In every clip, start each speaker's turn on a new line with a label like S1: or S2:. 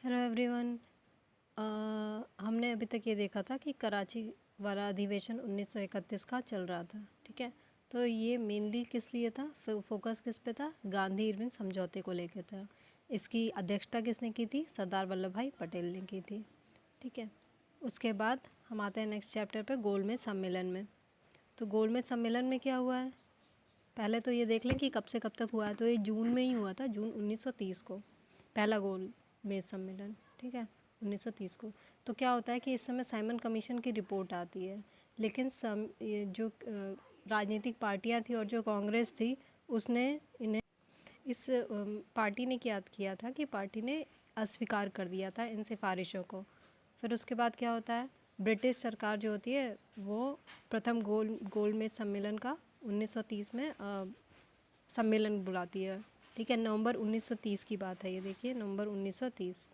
S1: Hello everyone. हमने अभी तक ये देखा था कि कराची वाला अधिवेशन 1931 का चल रहा था। ठीक है, तो ये मेनली किस लिए था, फोकस किस पे था? गांधी इरविन समझौते को लेकर था। इसकी अध्यक्षता किसने की थी? सरदार वल्लभ भाई पटेल ने की थी। ठीक है, उसके बाद हम आते हैं नेक्स्ट चैप्टर पे, गोलमेज सम्मेलन में। तो गोलमेज सम्मेलन में क्या हुआ है, पहले तो ये देख लें कि कब से कब तक हुआ है। तो ये जून में ही हुआ था, जून 1930 को पहला गोलमेज सम्मेलन। ठीक है, 1930 को। तो क्या होता है कि इस समय साइमन कमीशन की रिपोर्ट आती है, लेकिन ये जो राजनीतिक पार्टियां थी और जो कांग्रेस थी, उसने इन्हें इस पार्टी ने क्या किया था कि पार्टी ने अस्वीकार कर दिया था इन सिफारिशों को। फिर उसके बाद क्या होता है, ब्रिटिश सरकार जो होती है वो प्रथम गोलमेज सम्मेलन का 1930 में सम्मेलन बुलाती है। ठीक है, नवंबर 1930 की बात है ये, देखिए नवंबर 1930।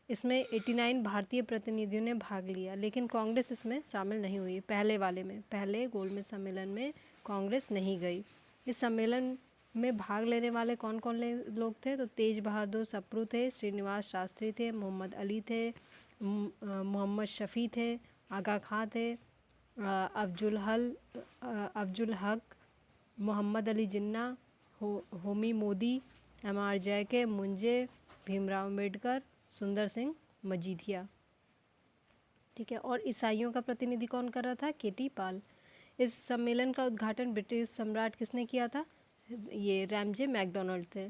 S1: इसमें 89 भारतीय प्रतिनिधियों ने भाग लिया, लेकिन कांग्रेस इसमें शामिल नहीं हुई। पहले गोलमेज सम्मेलन में कांग्रेस नहीं गई। इस सम्मेलन में भाग लेने वाले कौन कौन लोग थे? तो तेज बहादुर सप्रू थे, श्रीनिवास शास्त्री थे, मोहम्मद अली थे, मोहम्मद शफ़ी थे, आगा खां थे, अफजुल हक, मोहम्मद अली जिन्ना, होमी मोदी, MR जयके, मुंजे, भीमराव अम्बेडकर, सुंदर सिंह मजीठिया। ठीक है, और ईसाइयों का प्रतिनिधि कौन कर रहा था? KT पाल। इस सम्मेलन का उद्घाटन ब्रिटिश सम्राट किसने किया था? ये रैमजे मैकडोनाल्ड थे।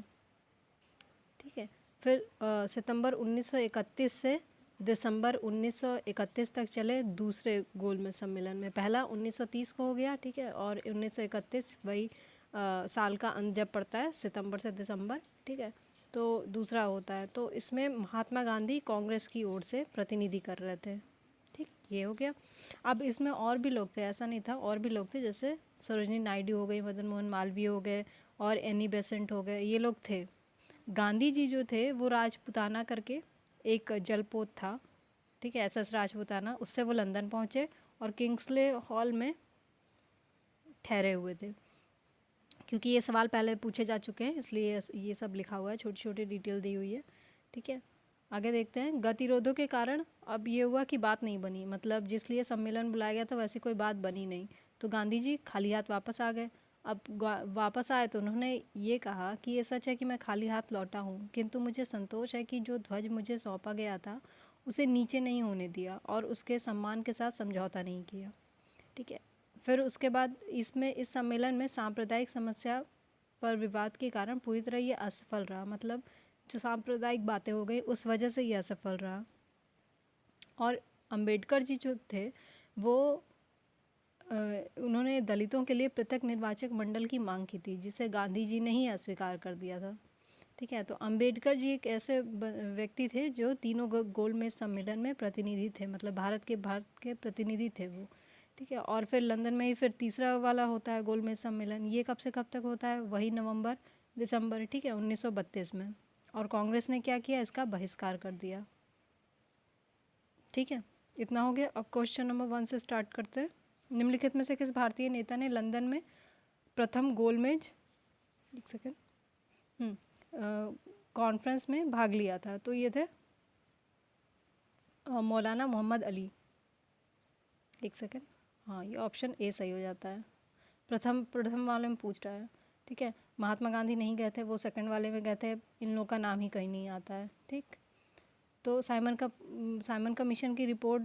S1: ठीक है, फिर सितंबर 1931 से दिसंबर 1931 तक चले दूसरे गोलमेज सम्मेलन में। पहला 1930 को हो गया, ठीक है, और 1931 वही साल का अंत जब पड़ता है, सितंबर से दिसंबर। ठीक है, तो दूसरा होता है। तो इसमें महात्मा गांधी कांग्रेस की ओर से प्रतिनिधि कर रहे थे। ठीक, ये हो गया। अब इसमें और भी लोग थे, ऐसा नहीं था, और भी लोग थे, जैसे सरोजनी नायडू हो गई, मदन मोहन मालवीय हो गए, और एनी बेसेंट हो गए, ये लोग थे। गांधी जी जो थे वो राजपुताना करके एक जलपोत था, ठीक है, SS राजपुताना, उससे वो लंदन पहुँचे और किंग्सले हॉल में ठहरे हुए थे। क्योंकि ये सवाल पहले पूछे जा चुके हैं, इसलिए ये सब लिखा हुआ है, छोटी छोटी डिटेल दी हुई है। ठीक है, आगे देखते हैं। गतिरोधों के कारण अब ये हुआ कि बात नहीं बनी, मतलब जिस लिए सम्मेलन बुलाया गया था वैसी कोई बात बनी नहीं, तो गांधी जी खाली हाथ वापस आ गए। अब वापस आए तो उन्होंने ये कहा कि ये सच है कि मैं खाली हाथ लौटा हूँ, किंतु मुझे संतोष है कि जो ध्वज मुझे सौंपा गया था उसे नीचे नहीं होने दिया और उसके सम्मान के साथ समझौता नहीं किया। ठीक है, फिर उसके बाद इस सम्मेलन में सांप्रदायिक समस्या पर विवाद के कारण पूरी तरह ये असफल रहा, मतलब जो सांप्रदायिक बातें हो गई उस वजह से ये असफल रहा। और अंबेडकर जी जो थे वो उन्होंने दलितों के लिए पृथक निर्वाचक मंडल की मांग की थी, जिसे गांधी जी ने ही अस्वीकार कर दिया था। ठीक है, तो अंबेडकर जी एक ऐसे व्यक्ति थे जो तीनों गोलमेज सम्मेलन में प्रतिनिधि थे, मतलब भारत के प्रतिनिधि थे वो। ठीक है, और फिर लंदन में ही फिर तीसरा वाला होता है गोलमेज सम्मेलन। ये कब से कब तक होता है? वही नवंबर दिसंबर, ठीक है, 1932 में। और कांग्रेस ने क्या किया? इसका बहिष्कार कर दिया। ठीक है, इतना हो गया। अब क्वेश्चन नंबर 1 से स्टार्ट करते हैं। निम्नलिखित में से किस भारतीय नेता ने लंदन में प्रथम गोलमेज एक सेकेंड कॉन्फ्रेंस में भाग लिया था? तो ये थे मौलाना मोहम्मद अली। एक सेकेंड, हाँ ये ऑप्शन ए सही हो जाता है। प्रथम वाले में पूछ रहा है। ठीक है, महात्मा गांधी नहीं गए थे, वो सेकंड वाले में गए थे, इन लोगों का नाम ही कहीं नहीं आता है। ठीक, तो साइमन कमीशन की रिपोर्ट,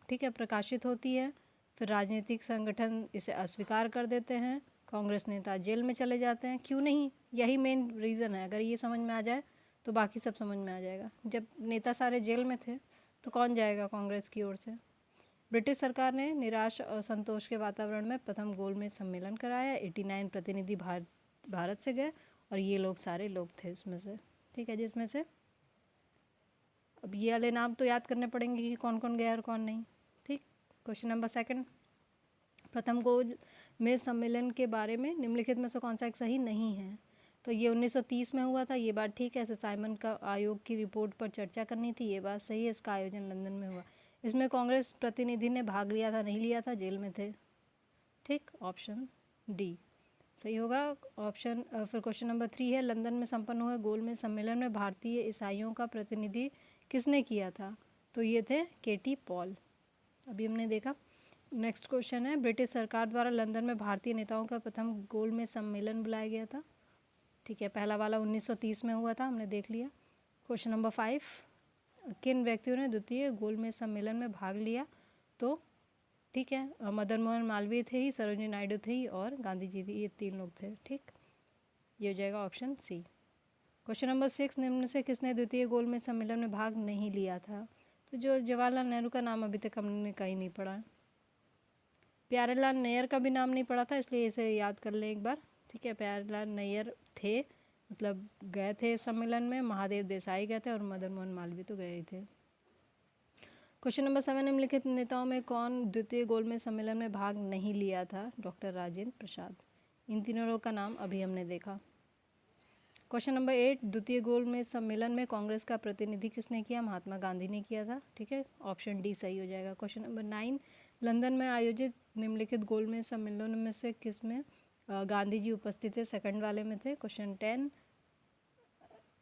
S1: ठीक है, प्रकाशित होती है। फिर राजनीतिक संगठन इसे अस्वीकार कर देते हैं, कांग्रेस नेता जेल में चले जाते हैं। क्यों नहीं, यही मेन रीज़न है। अगर ये समझ में आ जाए तो बाकी सब समझ में आ जाएगा। जब नेता सारे जेल में थे तो कौन जाएगा कांग्रेस की ओर से? ब्रिटिश सरकार ने निराश असंतोष के वातावरण में प्रथम गोलमेज सम्मेलन कराया। 89 प्रतिनिधि भारत से गए और ये लोग सारे लोग थे उसमें से। ठीक है, जिसमें से अब ये वाले नाम तो याद करने पड़ेंगे कि कौन कौन गया और कौन नहीं। ठीक, क्वेश्चन नंबर 2, प्रथम गोलमेज सम्मेलन के बारे में निम्नलिखित में से कौन सा एक सही नहीं है? तो ये 1930 में हुआ था, ये बात ठीक है। ऐसे साइमन का आयोग की रिपोर्ट पर चर्चा करनी थी, ये बात सही है। इसका आयोजन लंदन में हुआ। इसमें कांग्रेस प्रतिनिधि ने भाग लिया था, नहीं लिया था, जेल में थे। ठीक, ऑप्शन डी। सही होगा ऑप्शन। फिर क्वेश्चन नंबर 3 है, लंदन में संपन्न हुए गोलमेज सम्मेलन में भारतीय ईसाइयों का प्रतिनिधि किसने किया था? तो ये थे केटी पॉल, अभी हमने देखा। नेक्स्ट क्वेश्चन है, ब्रिटिश सरकार द्वारा लंदन में भारतीय नेताओं का प्रथम गोलमेज सम्मेलन बुलाया गया था। ठीक है, पहला वाला 1930 में हुआ था, हमने देख लिया। क्वेश्चन नंबर 5, किन व्यक्तियों ने द्वितीय गोलमेज सम्मेलन में भाग लिया? तो ठीक है, मदन मोहन मालवीय थे ही, सरोजिनी नायडू थी और गांधी जी थी, ये 3 लोग थे। ठीक, ये हो जाएगा ऑप्शन सी। क्वेश्चन नंबर 6, निम्न से किसने द्वितीय गोलमेज सम्मेलन में भाग नहीं लिया था? तो जो जवाहरलाल नेहरू का नाम अभी तक हमने कहीं नहीं पढ़ा है। प्यारेलाल नैयर का भी नाम नहीं पढ़ा था, इसलिए इसे याद कर लें एक बार। ठीक है, प्यारेलाल नैयर थे, मतलब गए थे सम्मेलन में, महादेव देसाई गए थे और मदन मोहन मालवीय तो गए ही थे। क्वेश्चन नंबर 7, निम्नलिखित नेताओं में कौन द्वितीय गोलमेज सम्मेलन में भाग नहीं लिया था? डॉक्टर राजेंद्र प्रसाद। इन तीनों लोगों का नाम अभी हमने देखा। क्वेश्चन नंबर 8, द्वितीय गोलमेज सम्मेलन में कांग्रेस का प्रतिनिधि किसने किया? महात्मा गांधी ने किया था। ठीक है, ऑप्शन डी सही हो जाएगा। क्वेश्चन नंबर 9, लंदन में आयोजित निम्नलिखित गोलमेज सम्मेलनों में से किसमें गांधी जी उपस्थित थे? सेकंड वाले में थे। क्वेश्चन 10,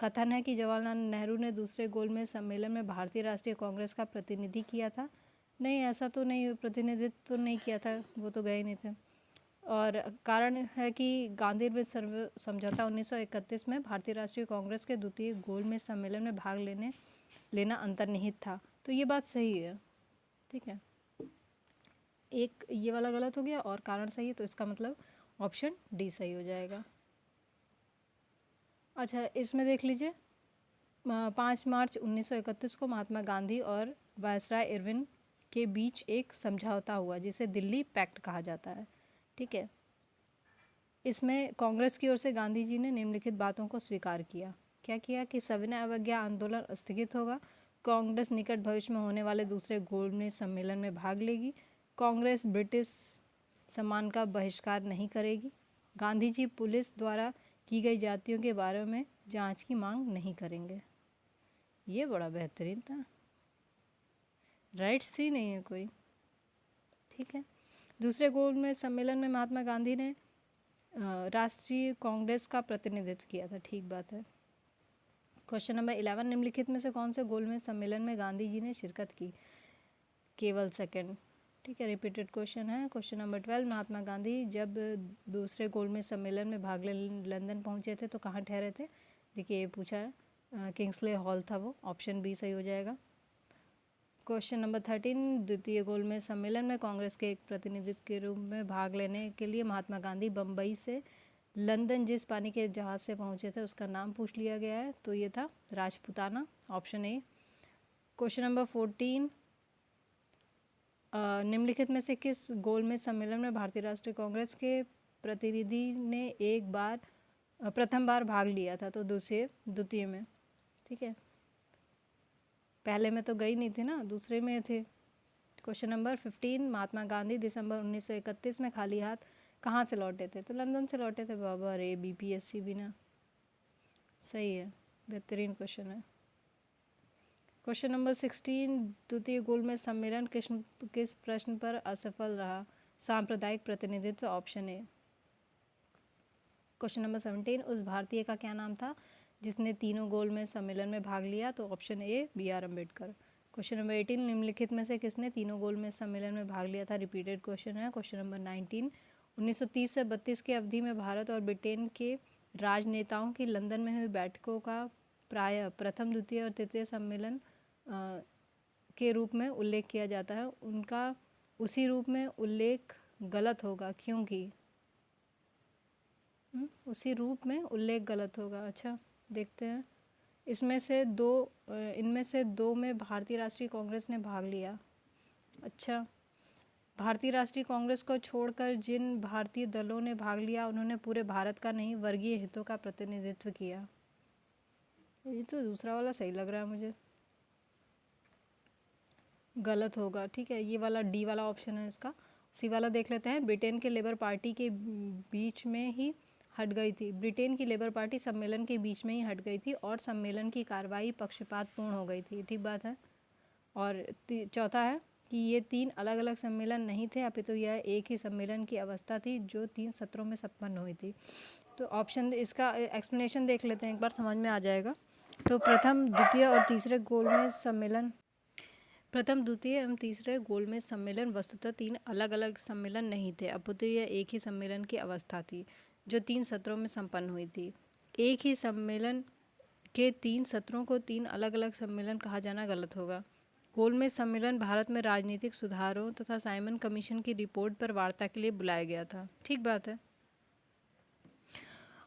S1: कथन है कि जवाहरलाल नेहरू ने दूसरे गोलमेज सम्मेलन में भारतीय राष्ट्रीय कांग्रेस का प्रतिनिधि किया था। नहीं, ऐसा तो नहीं, प्रतिनिधित्व तो नहीं किया था, वो तो गए ही नहीं थे। और कारण है कि गांधी विद समझौता 1931 में भारतीय राष्ट्रीय कांग्रेस के द्वितीय गोलमेज सम्मेलन में भाग लेना अंतर्निहित था। तो ये बात सही है। ठीक है, एक ये वाला गलत हो गया और कारण सही है, तो इसका मतलब ऑप्शन डी सही हो जाएगा। अच्छा, इसमें देख लीजिए, 5 मार्च 1931 को महात्मा गांधी और वायसराय इरविन के बीच एक समझौता हुआ जिसे दिल्ली पैक्ट कहा जाता है। ठीक है, इसमें कांग्रेस की ओर से गांधी जी ने निम्नलिखित बातों को स्वीकार किया। क्या किया? कि सविनय अवज्ञा आंदोलन स्थगित होगा, कांग्रेस निकट भविष्य में होने वाले दूसरे गोलमेज सम्मेलन में भाग लेगी, कांग्रेस ब्रिटिश सम्मान का बहिष्कार नहीं करेगी, गांधी जी पुलिस द्वारा की गई जातियों के बारे में जांच की मांग नहीं करेंगे। ये बड़ा बेहतरीन था, राइट्स ही नहीं है कोई। ठीक है, दूसरे गोलमेज सम्मेलन में महात्मा गांधी ने राष्ट्रीय कांग्रेस का प्रतिनिधित्व किया था। ठीक बात है। क्वेश्चन नंबर 11, निम्नलिखित में से कौन से गोलमेज सम्मेलन में गांधी जी ने शिरकत की? केवल सेकंड। ठीक है, रिपीटेड क्वेश्चन है। क्वेश्चन नंबर 12, महात्मा गांधी जब दूसरे गोलमेज सम्मेलन में भाग लेने लंदन पहुंचे थे तो कहाँ ठहरे थे? देखिए, ये पूछा है, किंग्सले हॉल था वो, ऑप्शन बी सही हो जाएगा। क्वेश्चन नंबर 13, द्वितीय गोलमेज सम्मेलन में कांग्रेस के एक प्रतिनिधित्व के रूप में भाग लेने के लिए महात्मा गांधी बम्बई से लंदन जिस पानी के जहाज़ से पहुंचे थे उसका नाम पूछ लिया गया है, तो ये था Rajputana, option A. Question number 14, निम्नलिखित में से किस गोलमेज सम्मेलन में भारतीय राष्ट्रीय कांग्रेस के प्रतिनिधि ने प्रथम बार भाग लिया था? तो द्वितीय में। ठीक है, पहले में तो गई नहीं थी ना, दूसरे में थे। क्वेश्चन नंबर 15, महात्मा गांधी दिसंबर 1931 में खाली हाथ कहाँ से लौटे थे? तो लंदन से लौटे थे। बाबा रे, बीपीएससी भी ना, सही है, बेहतरीन क्वेश्चन है। क्वेश्चन नंबर 16, द्वितीय गोलमेज सम्मेलन किस प्रश्न पर असफल रहा? सांप्रदायिक प्रतिनिधित्व, ऑप्शन ए। क्वेश्चन नंबर 17, उस भारतीय का क्या नाम था जिसने तीनों गोलमेज सम्मेलन में भाग लिया? तो option A, BR Ambedkar. Question number 18, निम्नलिखित में से किसने तीनों गोलमेज सम्मेलन में भाग लिया था? रिपीटेड क्वेश्चन है। क्वेश्चन नंबर 19, 1930 से 32 की अवधि में भारत और ब्रिटेन के राजनेताओं की लंदन में हुई बैठकों का प्रायः प्रथम, द्वितीय और तृतीय सम्मेलन के रूप में उल्लेख किया जाता है। उनका उसी रूप में उल्लेख गलत होगा, क्योंकि उसी रूप में उल्लेख गलत होगा। अच्छा, देखते हैं। इनमें से दो में भारतीय राष्ट्रीय कांग्रेस ने भाग लिया। अच्छा, भारतीय राष्ट्रीय कांग्रेस को छोड़कर जिन भारतीय दलों ने भाग लिया उन्होंने पूरे भारत का नहीं, वर्गीय हितों का प्रतिनिधित्व किया। ये तो दूसरा वाला सही लग रहा है मुझे, गलत होगा। ठीक है, ये वाला डी वाला ऑप्शन है इसका। सी वाला देख लेते हैं। ब्रिटेन के लेबर पार्टी के बीच में ही हट गई थी। ब्रिटेन की लेबर पार्टी सम्मेलन के बीच में ही हट गई थी और सम्मेलन की कार्रवाई पक्षपातपूर्ण हो गई थी। ठीक बात है। और चौथा है, कि ये 3 अलग अलग सम्मेलन नहीं थे, अपितु यह एक ही सम्मेलन की अवस्था थी जो 3 सत्रों में संपन्न हुई थी। तो ऑप्शन इसका एक्सप्लेनेशन देख लेते हैं, एक बार समझ में आ जाएगा। तो प्रथम, द्वितीय और तीसरे गोलमेज सम्मेलन, प्रथम, द्वितीय एवं तीसरे गोलमेज सम्मेलन वस्तुतः 3 अलग अलग सम्मेलन नहीं थे, अपितु यह एक ही सम्मेलन की अवस्था थी जो 3 सत्रों में संपन्न हुई थी। एक ही सम्मेलन के 3 सत्रों को 3 अलग अलग सम्मेलन कहा जाना गलत होगा। गोलमेज सम्मेलन भारत में राजनीतिक सुधारों तथा साइमन कमीशन की रिपोर्ट पर वार्ता के लिए बुलाया गया था। ठीक बात है।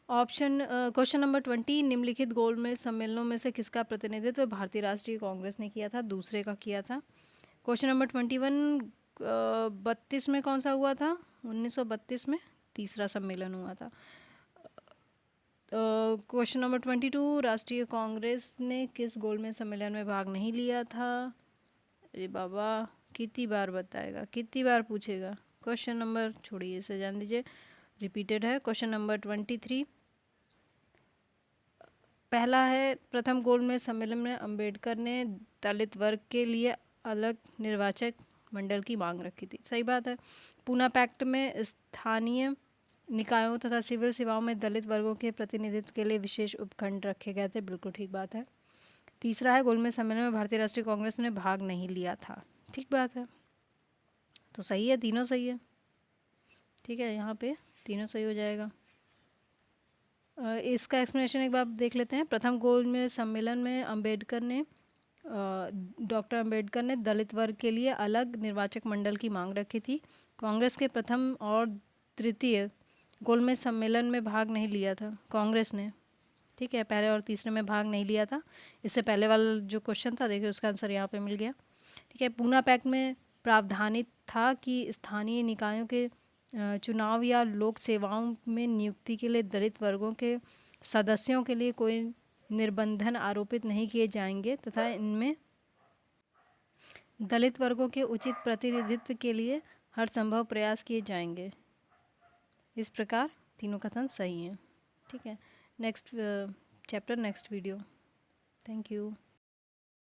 S1: क्वेश्चन नंबर 20, निम्नलिखित गोलमेज सम्मेलनों में से किसका प्रतिनिधित्व भारतीय राष्ट्रीय कांग्रेस ने किया था? दूसरे का किया था। क्वेश्चन नंबर 21, 32 में कौन सा हुआ था? 1932 में तीसरा सम्मेलन हुआ था। क्वेश्चन नंबर 22, राष्ट्रीय कांग्रेस ने किस गोलमेज सम्मेलन में भाग नहीं लिया था? अरे बाबा, कितनी बार बताएगा, कितनी बार पूछेगा? क्वेश्चन नंबर छोड़िए, इसे जान दीजिए, रिपीटेड है। क्वेश्चन नंबर 23, पहला है, प्रथम गोलमेज सम्मेलन में अंबेडकर ने दलित वर्ग के लिए अलग निर्वाचक मंडल की मांग रखी थी। सही बात है। पूना पैक्ट में स्थानीय निकायों तथा सिविल सेवाओं में दलित वर्गों के प्रतिनिधित्व के लिए विशेष उपखंड रखे गए थे। बिल्कुल ठीक बात है। तीसरा है, गोलमेज सम्मेलन में भारतीय राष्ट्रीय कांग्रेस ने भाग नहीं लिया था। ठीक बात है। तो सही है, तीनों सही है। ठीक है, यहाँ पे तीनों सही हो जाएगा। इसका एक्सप्लेनेशन एक बार देख लेते हैं। प्रथम गोलमेज सम्मेलन में डॉक्टर अंबेडकर ने दलित वर्ग के लिए अलग निर्वाचक मंडल की मांग रखी थी। कांग्रेस के प्रथम और तृतीय गोलमेज सम्मेलन में भाग नहीं लिया था कांग्रेस ने। ठीक है, पहले और तीसरे में भाग नहीं लिया था। इससे पहले वाला जो क्वेश्चन था, देखिए उसका आंसर यहाँ पे मिल गया। ठीक है, पूना पैक्ट में प्रावधानित था कि स्थानीय निकायों के चुनाव या लोक सेवाओं में नियुक्ति के लिए दलित वर्गों के सदस्यों के लिए कोई निर्बंधन आरोपित नहीं किए जाएंगे तथा इनमें दलित वर्गों के उचित प्रतिनिधित्व के लिए हर संभव प्रयास किए जाएंगे। इस प्रकार तीनों कथन सही हैं। ठीक है, next chapter, next video. Thank you.